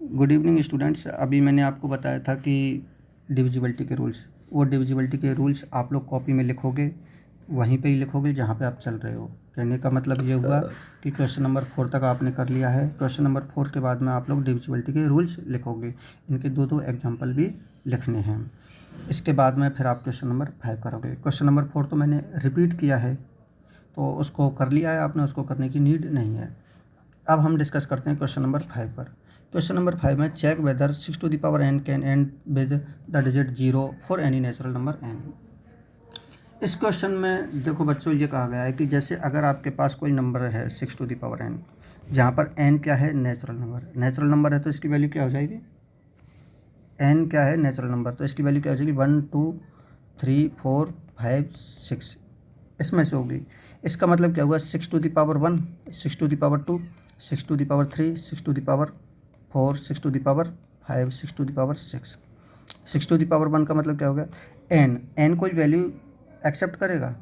Good evening students. अभी मैंने आपको बताया था कि डिविजिबिलिटी के रूल्स, वो डिविजिबिलिटी के रूल्स आप लोग कॉपी में लिखोगे, वहीं पे ही लिखोगे जहाँ पे आप चल रहे हो। कहने का मतलब ये हुआ कि क्वेश्चन नंबर 4 तक आपने कर लिया है। क्वेश्चन नंबर 4 के बाद में आप लोग डिविजिबिलिटी के रूल्स लिखोगे। इनके दो एग्जाम्पल भी लिखने हैं। इसके बाद में फिर आप क्वेश्चन नंबर 5 करोगे। क्वेश्चन नंबर 4 तो मैंने रिपीट किया है, तो उसको कर लिया है आपने, उसको करने की नीड नहीं है। अब हम डिस्कस करते हैं क्वेश्चन नंबर 5 पर। क्वेश्चन नंबर 5 में check whether 6 to the power n can end with the digit 0 for any natural number n। इस क्वेश्चन में देखो बच्चों, ये कहा गया है कि जैसे अगर आपके पास कोई नंबर है 6 टू द पावर n, जहाँ पर n क्या है, नेचुरल नंबर। नेचुरल नंबर है तो इसकी वैल्यू क्या हो जाएगी, n क्या है, नेचुरल नंबर, तो इसकी वैल्यू क्या हो जाएगी, 1 2 3 4 5 6 इसमें से होगी। इसका मतलब क्या हुआ, 6 to the power 1, 6 to the power 2, 6 to the power 3, 6 to the power 4, 6 to the power 5, 6 to the power 6। 6 to the power 1 का मतलब क्या हो गया, एन कोई वैल्यू एक्सेप्ट करेगा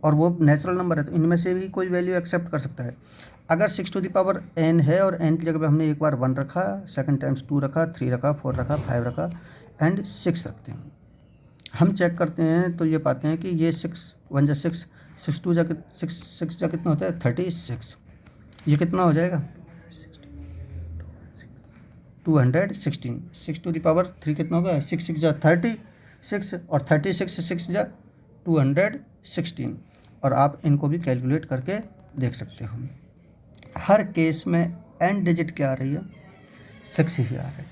और वो नेचुरल नंबर है, तो इनमें से भी कोई वैल्यू एक्सेप्ट कर सकता है। अगर 6 टू द पावर n है और n की जगह पे हमने एक बार 1 रखा, सेकंड टाइम्स 2 रखा, 3 रखा, 4 रखा, 5 रखा एंड 6 रखते हैं। हम चेक करते हैं तो ये पाते हैं कि ये 6 1 जा 6, 6 2 जा 6 जा कितना होता है, 36। ये कितना हो जाएगा, 216। 6 टू द पावर 3 कितना होगा, 6 6 जा 36 और 36 6 जा 216। और आप इनको भी कैलकुलेट करके देख सकते हो। हर केस में एन डिजिट क्या आ रही है, 6 ही आ रही है।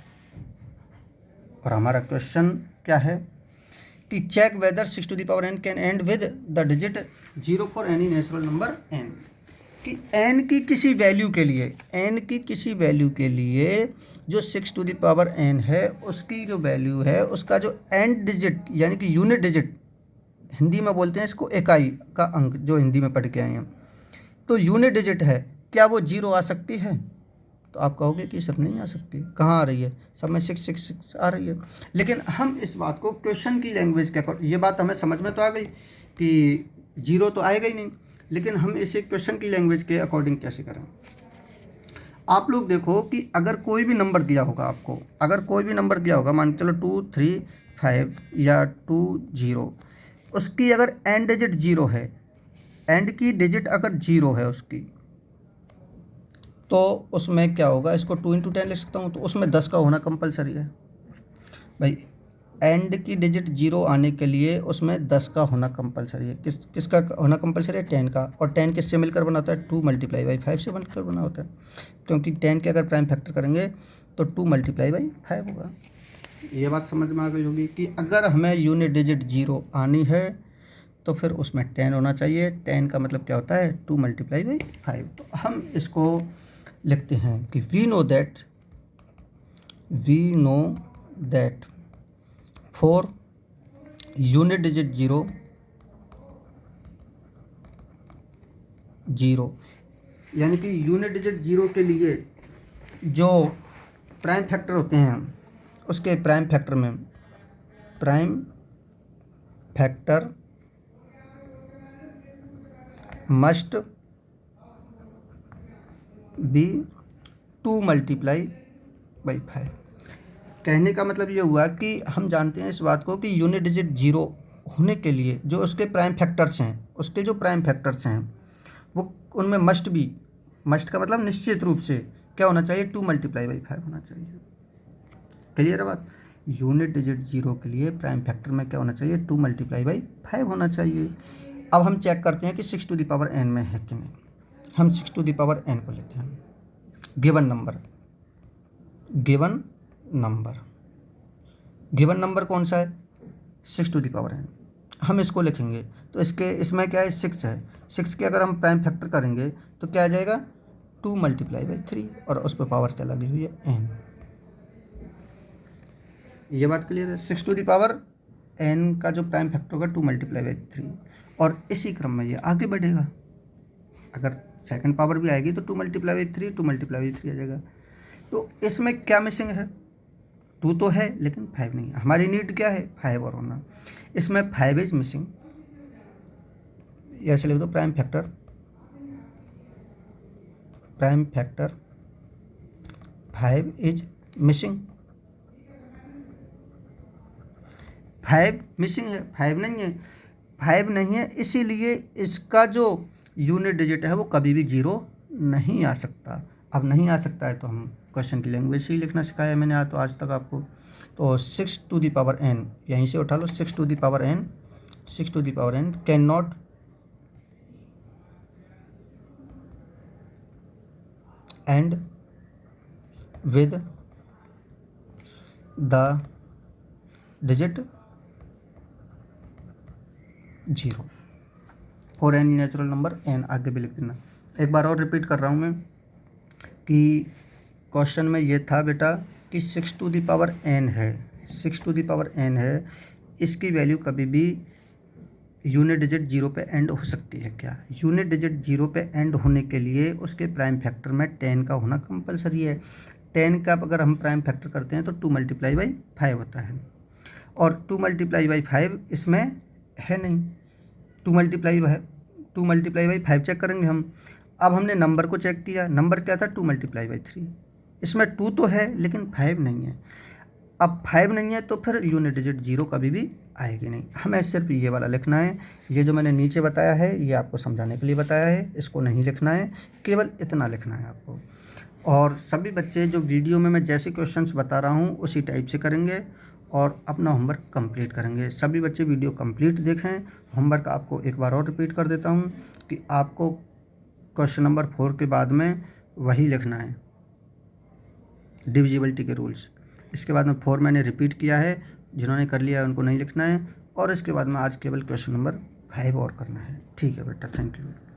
और हमारा क्वेश्चन क्या है कि check whether 6 to the power n can end with the digit 0 for any natural number n। कि n की किसी वैल्यू के लिए, n की किसी वैल्यू के लिए जो 6 टू द पावर n है, उसकी जो वैल्यू है, उसका जो एंड डिजिट यानी कि यूनिट डिजिट, हिंदी में बोलते हैं इसको इकाई का अंक, जो हिंदी में पढ़ के आए हैं, तो यूनिट डिजिट है, क्या वो 0 आ सकती है। तो आप कहोगे कि सब नहीं आ सकती, कहाँ आ रही है, सब में 6 आ रही है। लेकिन हम इस बात को क्वेश्चन की लैंग्वेज के अकॉर्डिंग, ये बात हमें समझ में तो आ गई कि 0 तो आएगा ही नहीं, लेकिन हम इसे क्वेश्चन की लैंग्वेज के अकॉर्डिंग कैसे करें। आप लोग देखो कि अगर कोई भी नंबर दिया होगा आपको, अगर कोई भी नंबर दिया होगा, मान के चलो 2 3 5 या 2 0, उसकी अगर एंड डिजिट 0 है, एंड की डिजिट अगर 0 है उसकी, तो उसमें क्या होगा, इसको 2 इंटू 10 लिख सकता हूँ, तो उसमें 10 का होना कंपलसरी है भाई। एंड की डिजिट 0 आने के लिए उसमें 10 का होना कंपलसरी है। किसका होना कंपलसरी है, 10 का। और 10 किससे मिलकर बना होता है, 2 मल्टीप्लाई बाई 5 से बनकर बना होता है, क्योंकि 10 के अगर प्राइम फैक्टर करेंगे तो 2 मल्टीप्लाई बाई 5 होगा। ये बात समझ में आ गई होगी कि अगर हमें यूनिट डिजिट 0 आनी है तो फिर उसमें 10 होना चाहिए। 10 का मतलब क्या होता है, 2 मल्टीप्लाई बाई 5। तो हम इसको लिखते हैं कि we know that for unit digit 0 यानी कि यूनिट डिजिट 0 के लिए जो प्राइम फैक्टर होते हैं, उसके प्राइम फैक्टर में prime factor must be 2 multiply by 5। कहने का मतलब ये हुआ कि हम जानते हैं इस बात को कि यूनिट डिजिट 0 होने के लिए जो उसके प्राइम फैक्टर्स हैं, उसके जो प्राइम फैक्टर्स हैं वो, उनमें मस्ट का मतलब निश्चित रूप से क्या होना चाहिए, 2 मल्टीप्लाई बाई 5 होना चाहिए। क्लियर है बात। यूनिट डिजिट 0 के लिए प्राइम फैक्टर में क्या होना चाहिए, 2 मल्टीप्लाई बाई 5 होना चाहिए। अब हम चेक करते हैं कि 6 टू द पावर n में है कि नहीं। हम 6 टू द पावर n को लेते हैं, गिवन नंबर कौन सा है, 6 टू द पावर n। हम इसको लिखेंगे तो इसमें क्या है, 6 है। 6 के अगर हम प्राइम फैक्टर करेंगे तो क्या आ जाएगा, 2 मल्टीप्लाई बाई 3, और उस पर पावर क्या लगी हुई है, n। ये बात क्लियर है। 6 टू द पावर n का जो प्राइम फैक्टर होगा 2 मल्टीप्लाई बाई 3, और इसी क्रम में ये आगे बढ़ेगा। अगर सेकंड पावर भी आएगी तो 2 मल्टीप्लाई बाई 3, 2 मल्टीप्लाई बाई 3 आ जाएगा। तो इसमें क्या मिसिंग है, 2 तो है लेकिन 5 नहीं है। हमारी नीड क्या है, 5 और होना। इसमें 5 इज मिसिंग, ऐसे लिख दो, prime factor 5 is missing. 5 missing है, 5 नहीं है, 5 नहीं है, इसीलिए इसका जो यूनिट डिजिट है वो कभी भी 0 नहीं आ सकता। अब नहीं आ सकता है तो हम क्वेश्चन की लैंग्वेज से ही लिखना सिखाया मैंने तो आज तक आपको। तो 6 टू द पावर n यहीं से उठा लो, 6 to the power n can not end with the digit 0 for any natural number n, आगे भी लिख देना। एक बार और रिपीट कर रहा हूँ मैं कि क्वेश्चन में ये था बेटा कि 6 टू द पावर n है, 6 टू द पावर n है, इसकी वैल्यू कभी भी यूनिट डिजिट 0 पे एंड हो सकती है क्या? यूनिट डिजिट 0 पे एंड होने के लिए उसके प्राइम फैक्टर में 10 का होना कंपलसरी है। 10 का अगर हम प्राइम फैक्टर करते हैं तो 2 × 5 होता है, और 2 × 5 इसमें है नहीं। 2 × 5 चेक करेंगे हम। अब हमने नंबर को चेक किया, नंबर क्या था 2 × 3, इसमें 2 तो है लेकिन 5 नहीं है। अब 5 नहीं है तो फिर यूनिट डिजिट 0 कभी भी आएगी नहीं। हमें सिर्फ ये वाला लिखना है, ये जो मैंने नीचे बताया है ये आपको समझाने के लिए बताया है, इसको नहीं लिखना है, केवल इतना लिखना है आपको। और सभी बच्चे जो वीडियो में मैं जैसे क्वेश्चंस बता रहा हूँ उसी टाइप से करेंगे और अपना होमवर्क कंप्लीट करेंगे। सभी बच्चे वीडियो कंप्लीट देखें। होमवर्क आपको एक बार और रिपीट कर देता हूँ कि आपको क्वेश्चन नंबर 4 के बाद में वही लिखना है, डिविजिबिलिटी के रूल्स। इसके बाद में 4 मैंने रिपीट किया है, जिन्होंने कर लिया है उनको नहीं लिखना है, और इसके बाद में आज केवल क्वेश्चन नंबर 5 और करना है। ठीक है बेटा, थैंक यू।